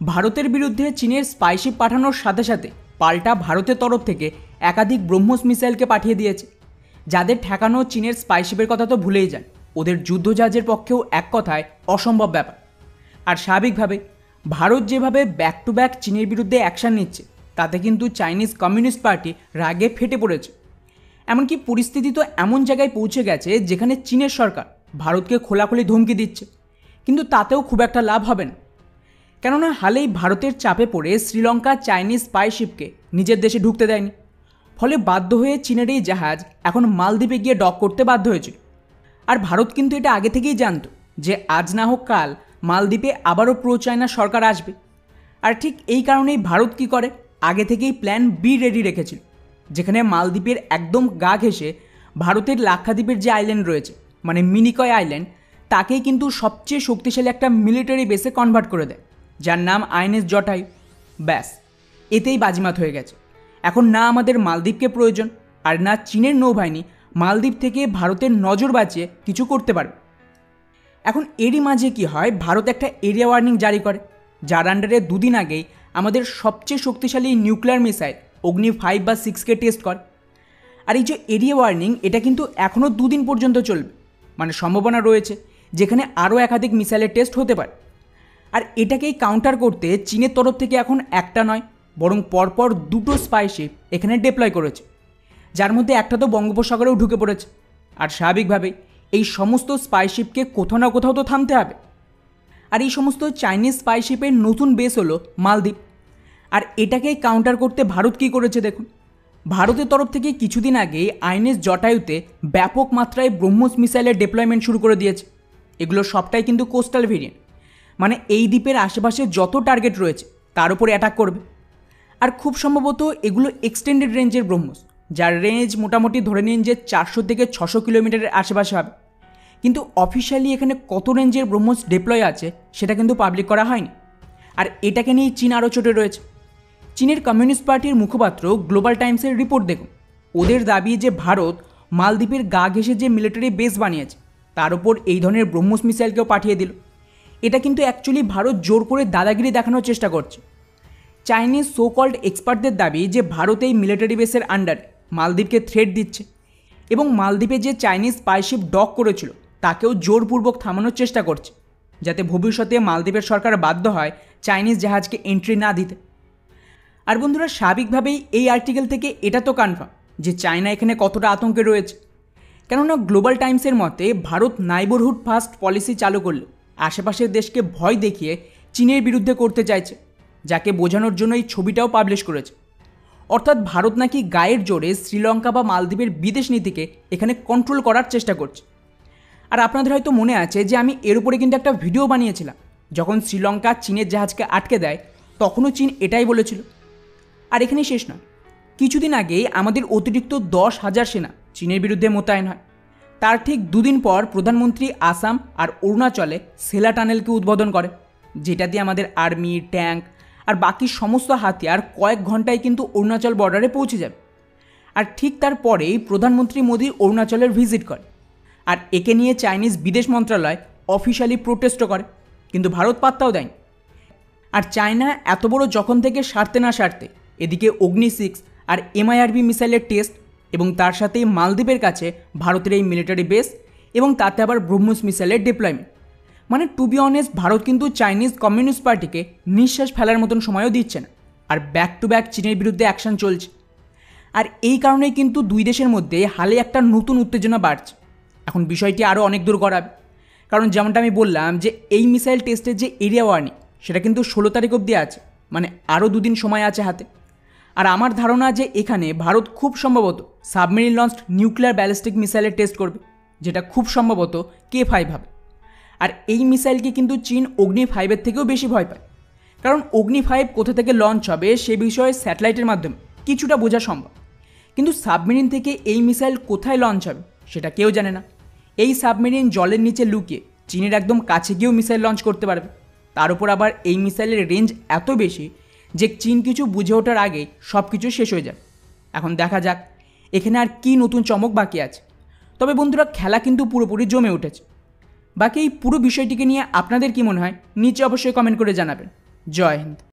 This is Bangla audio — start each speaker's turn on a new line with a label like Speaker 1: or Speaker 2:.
Speaker 1: ভারতের বিরুদ্ধে চীনের স্পাইশিপ পাঠানোর সাথে সাথে পাল্টা ভারতের তরফ থেকে একাধিক ব্রহ্মোস মিসাইলকে পাঠিয়ে দিয়েছে, যাদের ঠেকানো চীনের স্পাইশিপের কথা তো ভুলেই যান। ওদের যুদ্ধজাহাজের পক্ষেও এক কথায় অসম্ভব ব্যাপার। আর স্বাভাবিকভাবে ভারত যেভাবে ব্যাক টু ব্যাক চীনের বিরুদ্ধে অ্যাকশান নিচ্ছে, তাতে কিন্তু চাইনিজ কমিউনিস্ট পার্টি রাগে ফেটে পড়েছে। এমনকি পরিস্থিতি তো এমন জায়গায় পৌঁছে গেছে যেখানে চীনের সরকার ভারতকে খোলাখুলি ধমকি দিচ্ছে, কিন্তু তাতেও খুব একটা লাভ হবে না। কেননা হালেই ভারতের চাপে পড়ে শ্রীলঙ্কা চাইনিজ স্পাইশিপকে নিজের দেশে ঢুকতে দেয়নি, ফলে বাধ্য হয়ে চীনের এই জাহাজ এখন মালদ্বীপে গিয়ে ডক করতে বাধ্য হয়েছিল। আর ভারত কিন্তু এটা আগে থেকেই জানতো যে আজ না হোক কাল মালদ্বীপে আবারও প্রো চায়না সরকার আসবে। আর ঠিক এই কারণেই ভারত কী করে, আগে থেকেই প্ল্যান বি রেডি রেখেছিল, যেখানে মালদ্বীপের একদম গা ঘেঁষে ভারতের লাক্ষাদ্বীপের যে আইল্যান্ড রয়েছে, মানে মিনিকয় আইল্যান্ড, তাকেই কিন্তু সবচেয়ে শক্তিশালী একটা মিলিটারি বেসে কনভার্ট করে দেয়, যার নাম আইএনএস জটায়ু। ব্যাস, এতেই বাজিমাত হয়ে গেছে। এখন না আমাদের মালদ্বীপকে প্রয়োজন, আর না চীনের নৌবাহিনী মালদ্বীপ থেকে ভারতের নজর বাঁচিয়ে কিছু করতে পারবে। এখন এরই মাঝে কি হয়, ভারত একটা এরিয়া ওয়ার্নিং জারি করে, যার আন্ডারে দুদিন আগেই আমাদের সবচেয়ে শক্তিশালী নিউক্লিয়ার মিসাইল অগ্নি 5 বা 6কে টেস্ট করে। আর এই যে এরিয়া ওয়ার্নিং, এটা কিন্তু এখনও দুদিন পর্যন্ত চলবে, মানে সম্ভাবনা রয়েছে যেখানে আরও একাধিক মিসাইলের টেস্ট হতে পারে। আর এটাকেই কাউন্টার করতে চীনের তরফ থেকে এখন একটা নয়, বরং পরপর দুটো স্পাইশিপ এখানে ডিপ্লয় করেছে, যার মধ্যে একটা তো বঙ্গোপসাগরেও ঢুকে পড়েছে। আর স্বাভাবিকভাবেই এই সমস্ত স্পাইশিপকে কোথাও না কোথাও তো থামতে হবে। আর এই সমস্ত চাইনিজ স্পাইশিপের নতুন বেস হলো মালদ্বীপ। আর এটাকেই কাউন্টার করতে ভারত কী করেছে দেখুন। ভারতের তরফ থেকে কিছুদিন আগে আইএনএস জটায়ুতে ব্যাপক মাত্রায় ব্রহ্মোস মিসাইলের ডিপ্লয়মেন্ট শুরু করে দিয়েছে। এগুলো সবটাই কিন্তু কোস্টাল ভেরিয়েন্ট, মানে এই দ্বীপের আশেপাশে যত টার্গেট রয়েছে তার উপরে অ্যাটাক করবে। আর খুব সম্ভবত এগুলো এক্সটেন্ডেড রেঞ্জের ব্রহ্মোস, যার রেঞ্জ মোটামুটি ধরে নিন যে 400 থেকে 600 কিলোমিটারের আশেপাশে হবে। কিন্তু অফিসিয়ালি এখানে কত রেঞ্জের ব্রহ্মোস ডিপ্লয় আছে সেটা কিন্তু পাবলিক করা হয়নি। আর এটাকে নিয়ে চীন আরও চটে রয়েছে। চীনের কমিউনিস্ট পার্টির মুখপাত্র গ্লোবাল টাইমসের রিপোর্ট দেখুন। ওদের দাবি যে ভারত মালদ্বীপের গা ঘেঁষে যে মিলিটারি বেস বানিয়েছে, তার উপর এই ধরনের ব্রহ্মোস মিসাইলকেও পাঠিয়ে দিল। এটা কিন্তু অ্যাকচুয়ালি ভারত জোর করে দাদাগিরি দেখানোর চেষ্টা করছে। চাইনিজ সো কল্ড এক্সপার্টদের দাবি যে ভারত এই মিলিটারি বেসের আন্ডারে মালদ্বীপকে থ্রেট দিচ্ছে, এবং মালদ্বীপে যে চাইনিজ স্পাইশিপ ডক করেছিল তাকেও জোরপূর্বক থামানোর চেষ্টা করছে, যাতে ভবিষ্যতে মালদ্বীপের সরকার বাধ্য হয় চাইনিজ জাহাজকে এন্ট্রি না দিতে। আর বন্ধুরা, স্বাভাবিকভাবেই এই আর্টিকেল থেকে এটা তো কনফার্ম যে চায়না এখানে কতটা আতঙ্কে রয়েছে। কেননা গ্লোবাল টাইমসের মতে ভারত নাইবরহুড ফার্স্ট পলিসি চালু করলে আশেপাশের দেশকে ভয় দেখিয়ে চীনের বিরুদ্ধে করতে চাইছে, যাকে বোঝানোর জন্য এই ছবিটাও পাবলিশ করেছে। অর্থাৎ ভারত নাকি গায়ের জোরে শ্রীলঙ্কা বা মালদ্বীপের বিদেশ নীতিকে এখানে কন্ট্রোল করার চেষ্টা করছে। আর আপনাদের হয়তো মনে আছে যে আমি এর উপরে কিন্তু একটা ভিডিও বানিয়েছিলাম, যখন শ্রীলঙ্কা চীনের জাহাজকে আটকে দেয় তখনও চীন এটাই বলেছিল। আর এখানে শেষ নয়, কিছুদিন আগেই আমাদের অতিরিক্ত 10,000 সেনা চীনের বিরুদ্ধে মোতায়েন হয়। তার ঠিক দুদিন পর প্রধানমন্ত্রী আসাম আর অরুণাচলে সেলা টানেলকে উদ্বোধন করে, যেটা দিয়ে আমাদের আর্মি, ট্যাঙ্ক আর বাকি সমস্ত হাতিয়ার কয়েক ঘন্টায় কিন্তু অরুণাচল বর্ডারে পৌঁছে যাবে। আর ঠিক তারপরেই প্রধানমন্ত্রী মোদী অরুণাচলের ভিজিট করে, আর একে নিয়ে চাইনিজ বিদেশ মন্ত্রণালয় অফিশিয়ালি প্রোটেস্টও করে, কিন্তু ভারত পাত্তাও দেয়নি। আর চায়না এত বড় যখন থেকে সারতে না সারতে এদিকে অগ্নি 6 আর MIRV মিসাইলের টেস্ট, এবং তার সাথেই মালদ্বীপের কাছে ভারতের এই মিলিটারি বেস, এবং তাতে আবার ব্রহ্মোস মিসাইলের ডিপ্লয়মেন্ট। মানে টু বি অনেস্ট, ভারত কিন্তু চাইনিজ কমিউনিস্ট পার্টিকে নিঃশ্বাস ফেলার মতন সময়ও দিচ্ছে না, আর ব্যাক টু ব্যাক চীনের বিরুদ্ধে অ্যাকশন চলছে। আর এই কারণেই কিন্তু দুই দেশের মধ্যে হালে একটা নতুন উত্তেজনা বাড়ছে। এখন বিষয়টি আরও অনেক দূর গড়াবে, কারণ যেমনটা আমি বললাম যে এই মিসাইল টেস্টের যে এরিয়া ওয়ার্নিং, সেটা কিন্তু 16 তারিখ অবধি আছে, মানে আরও দুদিন সময় আছে হাতে। আর আমার ধারণা যে এখানে ভারত খুব সম্ভবত সাবমেরিন লঞ্চড নিউক্লিয়ার ব্যালিস্টিক মিসাইলের টেস্ট করবে, যেটা খুব সম্ভবত K5 হবে। আর এই মিসাইলকে কিন্তু চীন অগ্নি 5-এর থেকেও বেশি ভয় পায়, কারণ অগ্নি 5 কোথা থেকে লঞ্চ হবে সে বিষয়ে স্যাটেলাইটের মাধ্যমে কিছুটা বোঝা সম্ভব, কিন্তু সাবমেরিন থেকে এই মিসাইল কোথায় লঞ্চ হবে সেটা কেউ জানে না। এই সাবমেরিন জলের নিচে লুকিয়ে চীনের একদম কাছে গিয়েও মিসাইল লঞ্চ করতে পারবে। তার উপর আবার এই মিসাইলের রেঞ্জ এত বেশি যে চীন কিছু বুঝে ওঠার আগেই সব কিছু শেষ হয়ে যাবে। এখন দেখা যাক এখানে আর কি নতুন চমক বাকি আছে। তবে বন্ধুরা, খেলা কিন্তু পুরোপুরি জমে উঠেছে। বাকি এই পুরো বিষয়টিকে নিয়ে আপনাদের কি মনে হয় নিচে অবশ্যই কমেন্ট করে জানাবেন। জয় হিন্দ।